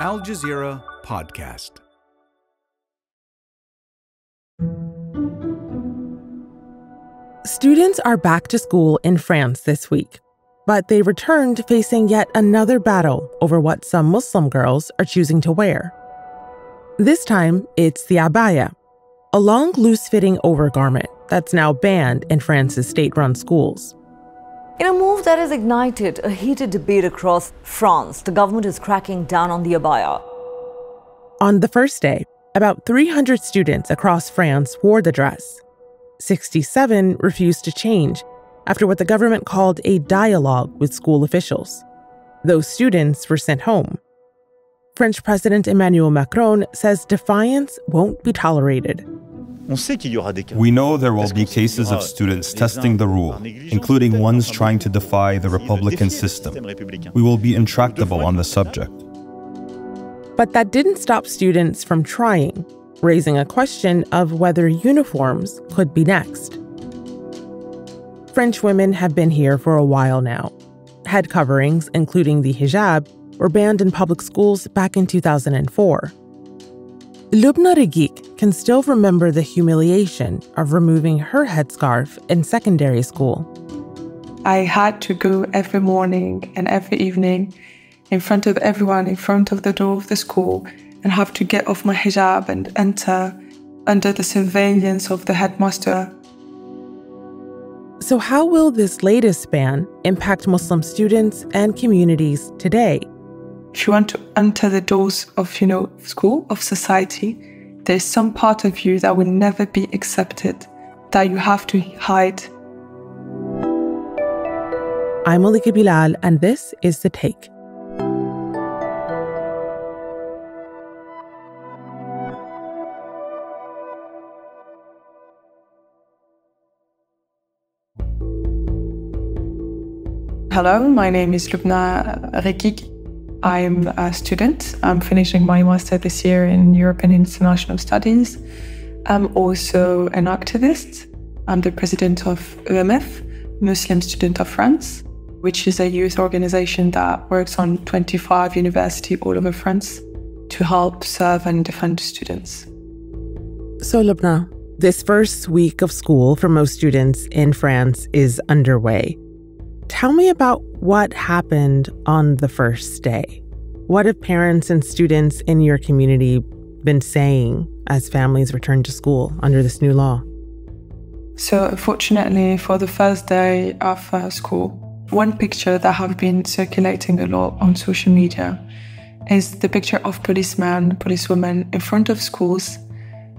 Al Jazeera podcast. Students are back to school in France this week, but they returned facing yet another battle over what some Muslim girls are choosing to wear. This time, it's the abaya, a long, loose-fitting overgarment that's now banned in France's state-run schools. In a move that has ignited a heated debate across France, the government is cracking down on the abaya. On the first day, about 300 students across France wore the dress. 67 refused to change after what the government called a dialogue with school officials. Those students were sent home. French President Emmanuel Macron says defiance won't be tolerated. We know there will be cases of students testing the rule, including ones trying to defy the Republican system. We will be intractable on the subject. But that didn't stop students from trying, raising a question of whether uniforms could be next. French women have been here for a while now. Head coverings, including the hijab, were banned in public schools back in 2004. Loubna Reguig can still remember the humiliation of removing her headscarf in secondary school. I had to go every morning and every evening in front of everyone, in front of the door of the school, and have to get off my hijab and enter under the surveillance of the headmaster. So how will this latest ban impact Muslim students and communities today? If you want to enter the doors of, school, of society, there's some part of you that will never be accepted, that you have to hide. I'm Malika Bilal, and this is The Take. Hello, my name is Loubna Reguig. I'm a student. I'm finishing my master this year in European International Studies. I'm also an activist. I'm the president of EMF, Muslim Student of France, which is a youth organization that works on 25 universities all over France to help serve and defend students. So, Loubna, this first week of school for most students in France is underway. Tell me about what happened on the first day. What have parents and students in your community been saying as families return to school under this new law? So unfortunately, for the first day of school, one picture that have been circulating a lot on social media is the picture of policemen, policewomen in front of schools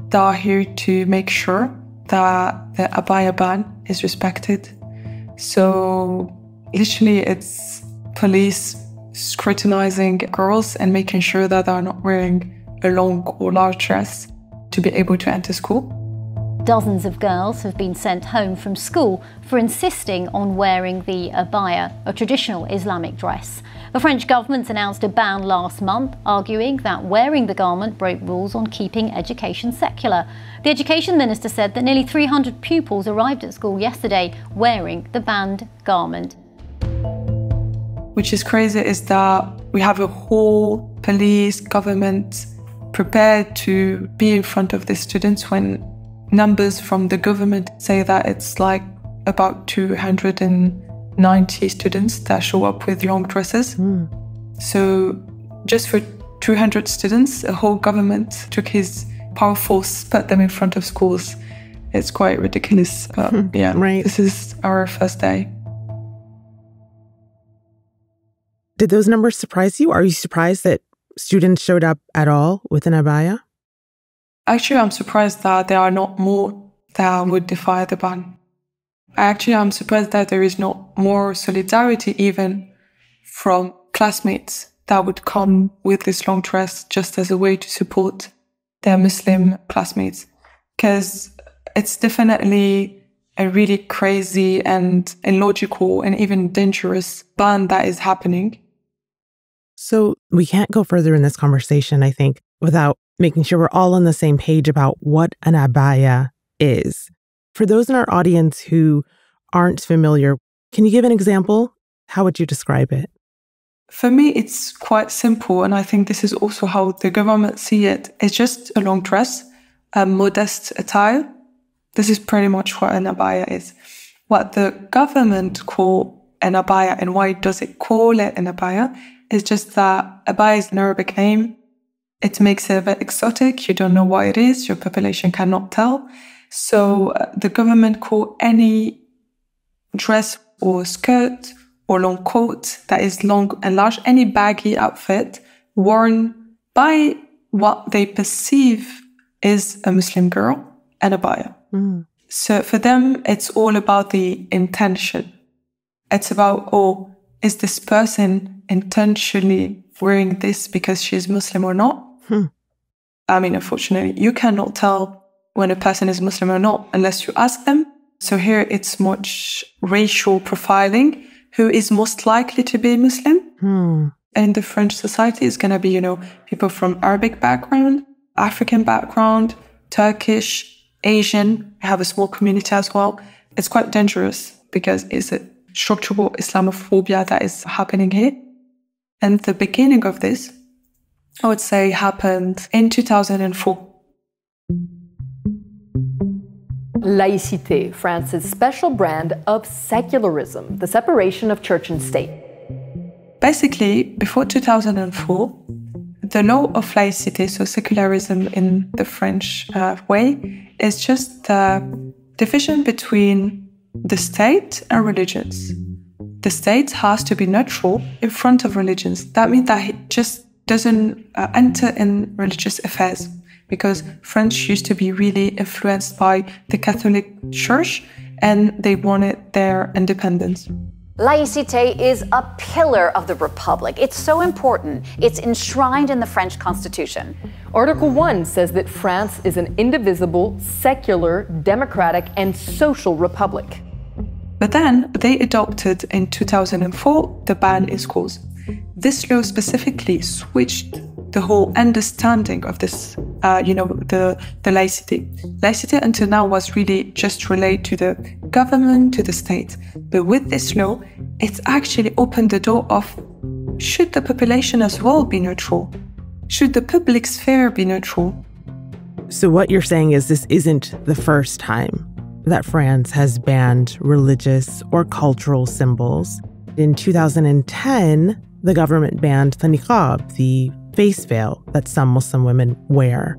that are here to make sure that the abaya ban is respected. So literally it's police scrutinizing girls and making sure that they're not wearing a long or large dress to be able to enter school. Dozens of girls have been sent home from school for insisting on wearing the abaya, a traditional Islamic dress. The French government announced a ban last month, arguing that wearing the garment broke rules on keeping education secular. The education minister said that nearly 300 pupils arrived at school yesterday wearing the banned garment. Which is crazy is that we have a whole police government prepared to be in front of the students when numbers from the government say that it's like about 290 students that show up with long dresses. So just for 200 students, a whole government took his power force, put them in front of schools. It's quite ridiculous. Yeah, right. This is our first day. Did those numbers surprise you? Are you surprised that students showed up at all with an abaya? Actually, I'm surprised that there are not more that would defy the ban. I'm surprised that there is not more solidarity even from classmates that would come with this long dress just as a way to support their Muslim classmates. Because it's definitely a really crazy and illogical and even dangerous ban that is happening. So we can't go further in this conversation, I think, without making sure we're all on the same page about what an abaya is. For those in our audience who aren't familiar, can you give an example? How would you describe it? For me, it's quite simple, and I think this is also how the government see it. It's just a long dress, a modest attire. This is pretty much what an abaya is. What the government call an abaya, and why does it call it an abaya, is just that abaya is an Arabic name. It makes it a bit exotic. You don't know what it is. Your population cannot tell. So the government call any dress or skirt or long coat that is long and large, any baggy outfit worn by what they perceive is a Muslim girl, an abaya. So for them, it's all about the intention. It's about, is this person intentionally wearing this because she's Muslim or not? I mean, unfortunately, you cannot tell when a person is Muslim or not unless you ask them. So here it's much racial profiling. Who is most likely to be Muslim? In the French society, it's going to be, people from Arabic background, African background, Turkish, Asian. I have a small community as well. It's quite dangerous because it's a structural Islamophobia that is happening here. And the beginning of this, I would say, happened in 2004. Laïcité, France's special brand of secularism, the separation of church and state. Basically, before 2004, the law of laïcité, so secularism in the French way, is just the division between the state and religions. The state has to be neutral in front of religions. That means that it just doesn't enter in religious affairs, because French used to be really influenced by the Catholic Church and they wanted their independence. Laïcité is a pillar of the Republic. It's so important. It's enshrined in the French Constitution. Article 1 says that France is an indivisible, secular, democratic, and social republic. But then they adopted in 2004 the ban in schools. This law specifically switched the whole understanding of this, the laïcité. Laïcité until now was really just related to the government, to the state. But with this law, it's actually opened the door of, should the population as well be neutral? Should the public sphere be neutral? So what you're saying is this isn't the first time that France has banned religious or cultural symbols. In 2010, the government banned the niqab, the face veil that some Muslim women wear.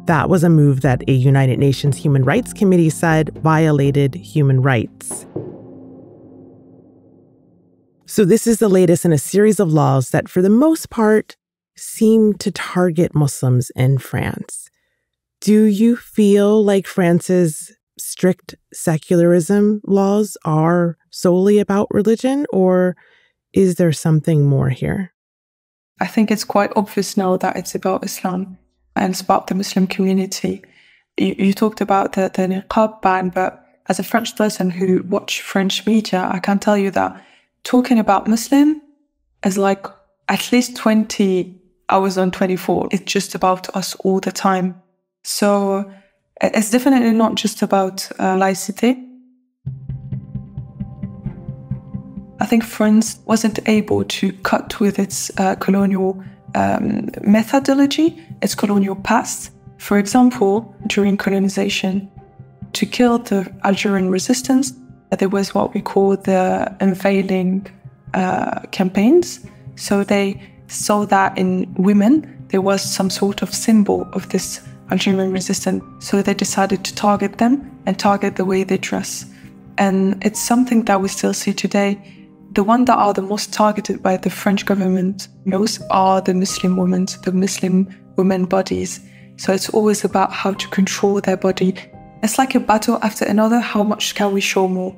That was a move that a United Nations Human Rights Committee said violated human rights. So this is the latest in a series of laws that, for the most part, seem to target Muslims in France. Do you feel like France's strict secularism laws are solely about religion, or is there something more here? I think it's quite obvious now that it's about Islam and it's about the Muslim community. You talked about the niqab ban, but as a French person who watch French media, I can tell you that talking about Muslim is like at least 20 hours on 24. It's just about us all the time. So it's definitely not just about laïcité. I think France wasn't able to cut with its colonial methodology, its colonial past. For example, during colonization, to kill the Algerian resistance, there was what we call the unveiling campaigns. So they saw that in women, there was some sort of symbol of this Algerian resistance. So they decided to target them and target the way they dress. And it's something that we still see today. The ones that are the most targeted by the French government most are the Muslim women, the Muslim women bodies. So it's always about how to control their body. It's like a battle after another. How much can we show more?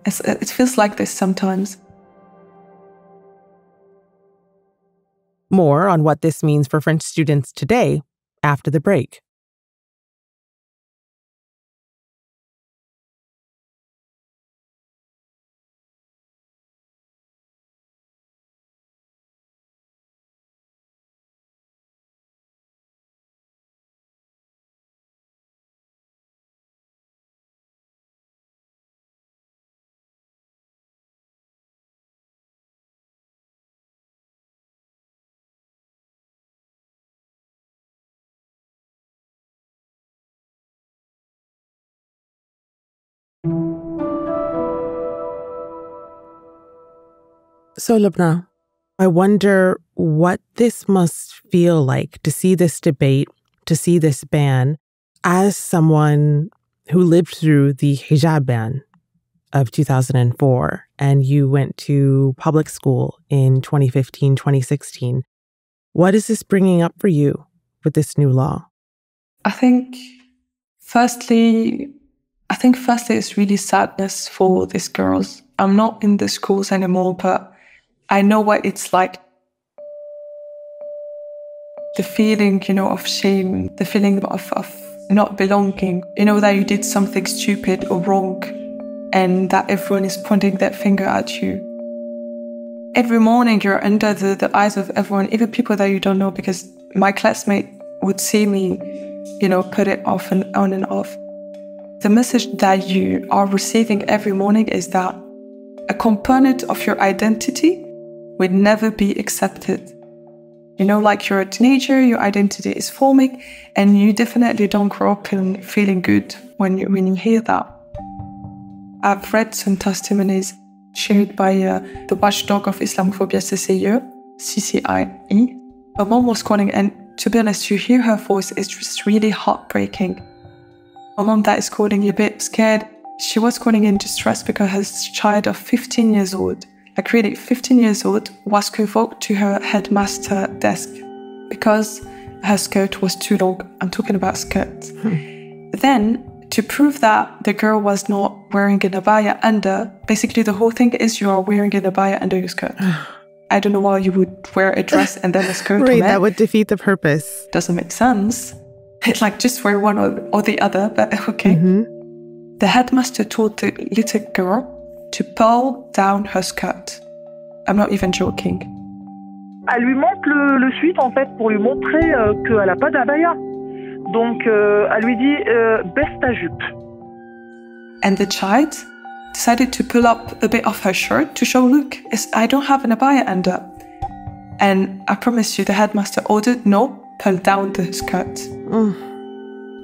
It feels like this sometimes. More on what this means for French students today after the break. So, Loubna, I wonder what this must feel like to see this debate, to see this ban, as someone who lived through the hijab ban of 2004, and you went to public school in 2015, 2016. What is this bringing up for you with this new law? I think firstly, it's really sadness for these girls. I'm not in the schools anymore, but I know what it's like. The feeling, of shame, the feeling of not belonging, that you did something stupid or wrong and that everyone is pointing that finger at you. Every morning you're under the eyes of everyone, even people that you don't know, because my classmate would see me, put it off and on and off. The message that you are receiving every morning is that a component of your identity will never be accepted. Like you're a teenager, your identity is forming, and you definitely don't grow up feeling good when you hear that. I've read some testimonies shared by the watchdog of Islamophobia, CCIE. A mom was calling, and to be honest, you hear her voice, it's just really heartbreaking. A mom that is calling a bit scared. She was calling in distress because her child of 15 years old, 15 years old, was convoked to her headmaster desk because her skirt was too long. I'm talking about skirts. Then, to prove that the girl was not wearing an abaya under, basically the whole thing is you are wearing an abaya under your skirt. I don't know why you would wear a dress and then a skirt. Right, that would defeat the purpose. Doesn't make sense. It's like just wear one or the other, but okay. Mm-hmm. The headmaster told the little girl to pull down her skirt. I'm not even joking. Elle lui montre le sweat en fait pour lui montrer qu'elle n'a pas d'abaya. Donc elle lui dit baisse ta jupe. And the child decided to pull up a bit of her shirt to show, look, I don't have an abaya under. And I promise you, the headmaster ordered, no, pull down the skirt.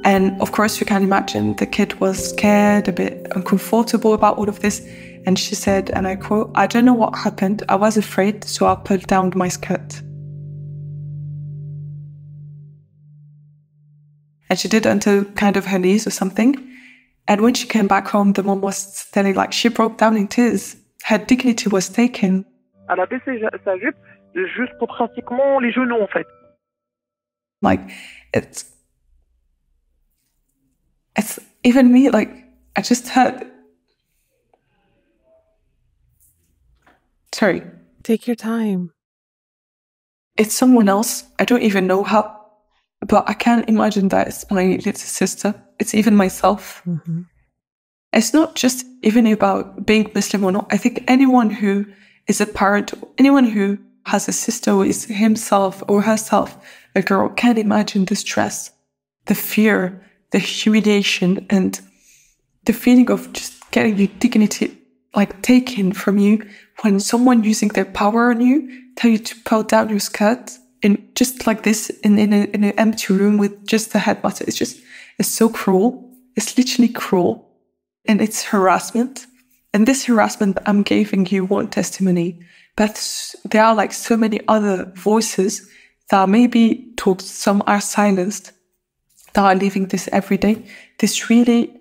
And of course, you can imagine the kid was scared, a bit uncomfortable about all of this. And she said, and I quote, I don't know what happened. I was afraid, so I pulled down my skirt. And she did until kind of her knees or something. And when she came back home, the mom was telling, she broke down in tears. Her dignity was taken. Elle a baissé sa jupe jusqu'au pratiquement les genoux, en fait. It's even me, I just heard. Sorry. Take your time. It's someone else. I don't even know how, but I can't imagine that it's my little sister. It's even myself. Mm-hmm. It's not just even about being Muslim or not. I think anyone who is a parent, anyone who has a sister who is himself or herself a girl, can't imagine the stress, the fear, the humiliation, and the feeling of just getting your dignity taken from you when someone using their power on you tell you to pull down your skirt in just like this in an empty room with just the headmaster. It's so cruel. It's literally cruel, and it's harassment. And this harassment, I'm giving you one testimony, but there are so many other voices that maybe talk, some are silenced, that are living this every day. This really,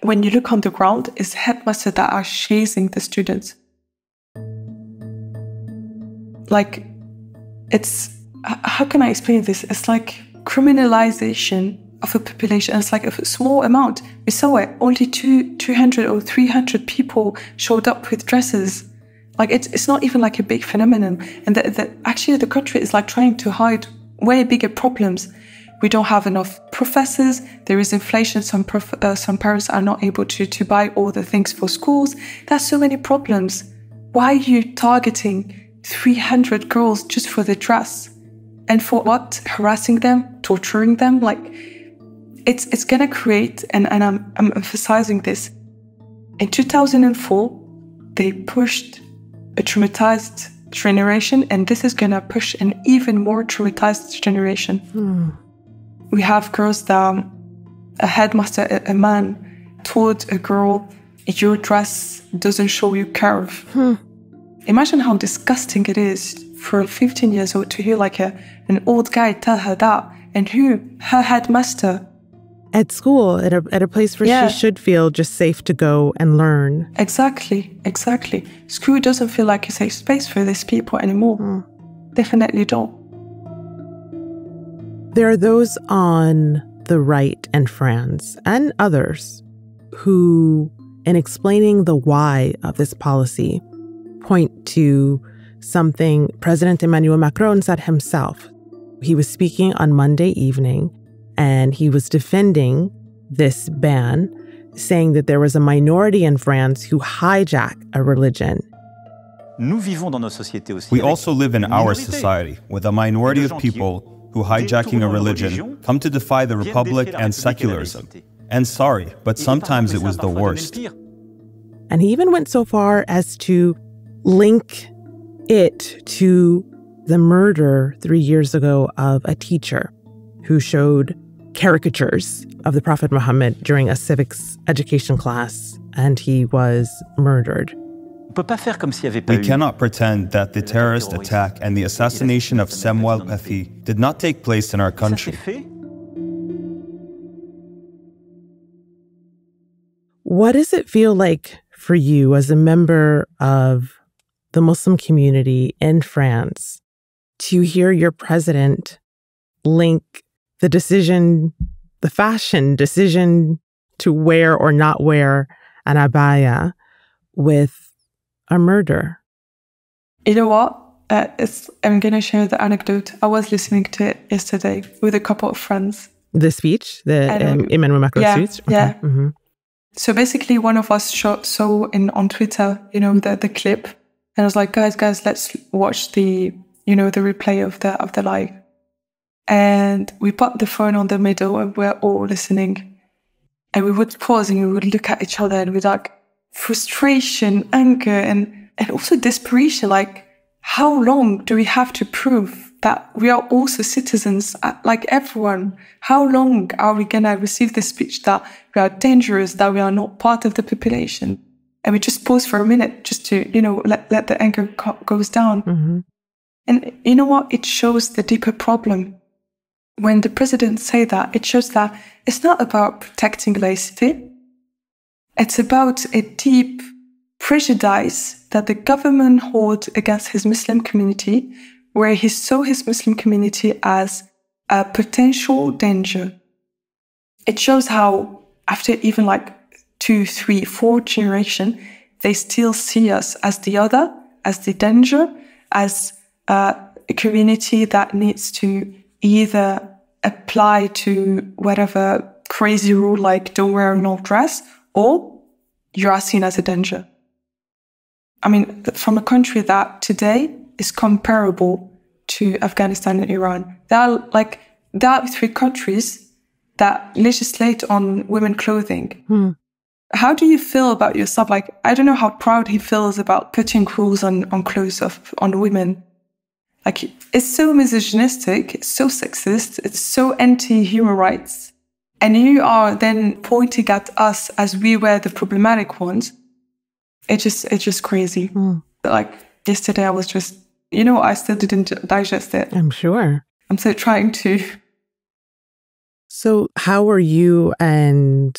when you look on the ground, it's headmasters that are chasing the students. How can I explain this? It's criminalization of a population. It's a small amount. We saw it. Only 200 or 300 people showed up with dresses. It's not even a big phenomenon. And actually the country is trying to hide way bigger problems. We don't have enough professors. There is inflation. Some parents are not able to buy all the things for schools. There's so many problems. Why are you targeting 300 girls just for the dress? And for what? Harassing them? Torturing them? It's gonna create, and I'm emphasizing this. In 2004, they pushed a traumatized generation, and this is gonna push an even more traumatized generation. We have girls that a headmaster, a man, told a girl, your dress doesn't show your curve. Imagine how disgusting it is for a 15 years old to hear like an old guy tell her that, and who? Her headmaster. At school, at a place where she should feel just safe to go and learn. Exactly. School doesn't feel like a safe space for these people anymore. Definitely don't. There are those on the right in France and others who, in explaining the why of this policy, point to something President Emmanuel Macron said himself. He was speaking on Monday evening, and he was defending this ban, saying that there was a minority in France who hijack a religion. We also live in our society with a minority of people who, hijacking a religion, come to defy the Republic and secularism. And sorry, but sometimes it was the worst. And he even went so far as to link it to the murder 3 years ago of a teacher who showed caricatures of the Prophet Muhammad during a civics education class, and he was murdered. We cannot pretend that the terrorist attack and the assassination of Samuel Paty did not take place in our country. What does it feel like for you as a member of the Muslim community in France to hear your president link the decision, the fashion decision to wear or not wear an abaya with a murder? You know what? I'm going to share the anecdote. I was listening to it yesterday with a couple of friends. The speech? The Emmanuel Macron speech? Yeah. Okay. Mm-hmm. So basically one of us saw on Twitter, the clip. And I was like, guys, let's watch the replay of the live. And we put the phone on the middle and we're all listening. And we would pause and we would look at each other and we'd like frustration, anger, and also desperation. Like, how long do we have to prove that we are also citizens like everyone? How long are we going to receive the speech that we are dangerous, that we are not part of the population? And we just pause for a minute just to, let the anger goes down. Mm-hmm. And you know what? It shows the deeper problem. When the president say that, it shows that it's not about protecting laicity. It's about a deep prejudice that the government holds against his Muslim community, where he saw his Muslim community as a potential danger. It shows how after even 2, 3, 4 generations, they still see us as the other, as the danger, as a community that needs to either apply to whatever crazy rule like don't wear a long dress, or you are seen as a danger. I mean, from a country that today is comparable to Afghanistan and Iran, there are 3 countries that legislate on women clothing. How do you feel about yourself? I don't know how proud he feels about putting rules on clothes on women. It's so misogynistic, it's so sexist, it's so anti-human rights. And you are then pointing at us as we were the problematic ones. It's just crazy. Yesterday I was just, I still didn't digest it. I'm sure. I'm still trying to. So how are you and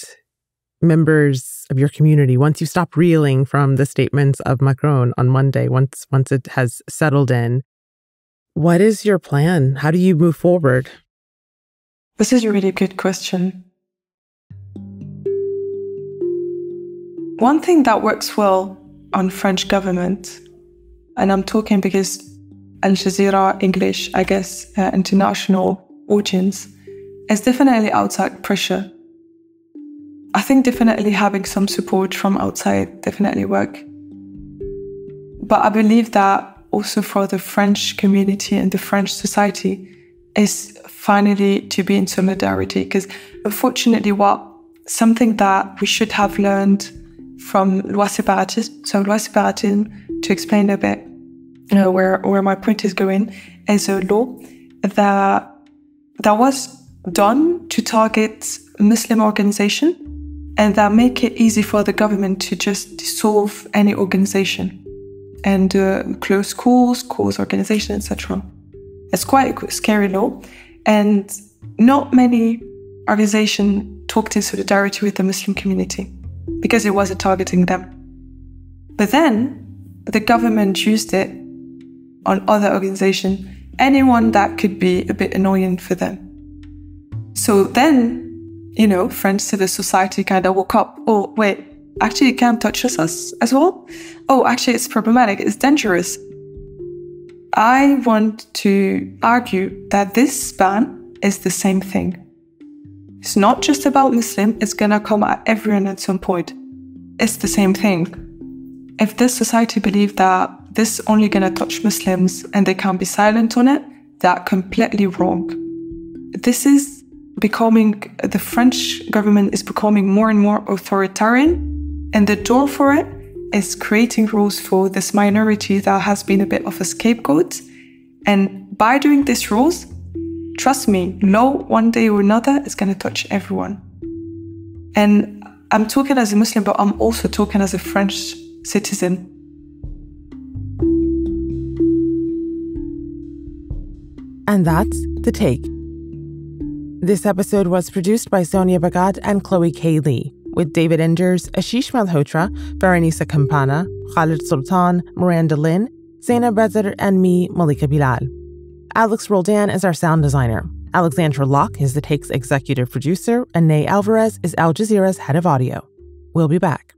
members of your community, once you stop reeling from the statements of Macron on Monday, once it has settled in, what is your plan? How do you move forward? This is a really good question. One thing that works well on French government, and I'm talking because Al Jazeera English, I guess, international audience, is definitely outside pressure. I think definitely having some support from outside definitely work. But I believe that also for the French community and the French society is finally to be in solidarity. Because unfortunately, something that we should have learned from loi séparatisme, so loi séparatisme, to explain a bit where my point is going, is a law that was done to target Muslim organization and that make it easy for the government to just dissolve any organization. and close schools, organizations, etc. It's quite a scary law, and not many organizations talked in solidarity with the Muslim community because it wasn't targeting them. But then the government used it on other organizations, anyone that could be a bit annoying for them. So then, French civil society kind of woke up. Oh, wait, actually it can't touch us as well? Oh, actually it's problematic, it's dangerous. I want to argue that this ban is the same thing. It's not just about Muslim, it's gonna come at everyone at some point. It's the same thing. If this society believes that this is only gonna touch Muslims and they can't be silent on it, that's completely wrong. The French government is becoming more and more authoritarian, and the door for it is creating rules for this minority that has been a bit of a scapegoat. And by doing these rules, trust me, law one day or another is going to touch everyone. And I'm talking as a Muslim, but I'm also talking as a French citizen. And that's The Take. This episode was produced by Sonia Bhagat and Chloe K. Lee, with David Enders, Ashish Malhotra, Berenice Campana, Khalid Sultan, Miranda Lin, Zainab Bezir, and me, Malika Bilal. Alex Roldan is our sound designer. Alexandra Locke is The Take's executive producer, and Nay Alvarez is Al Jazeera's head of audio. We'll be back.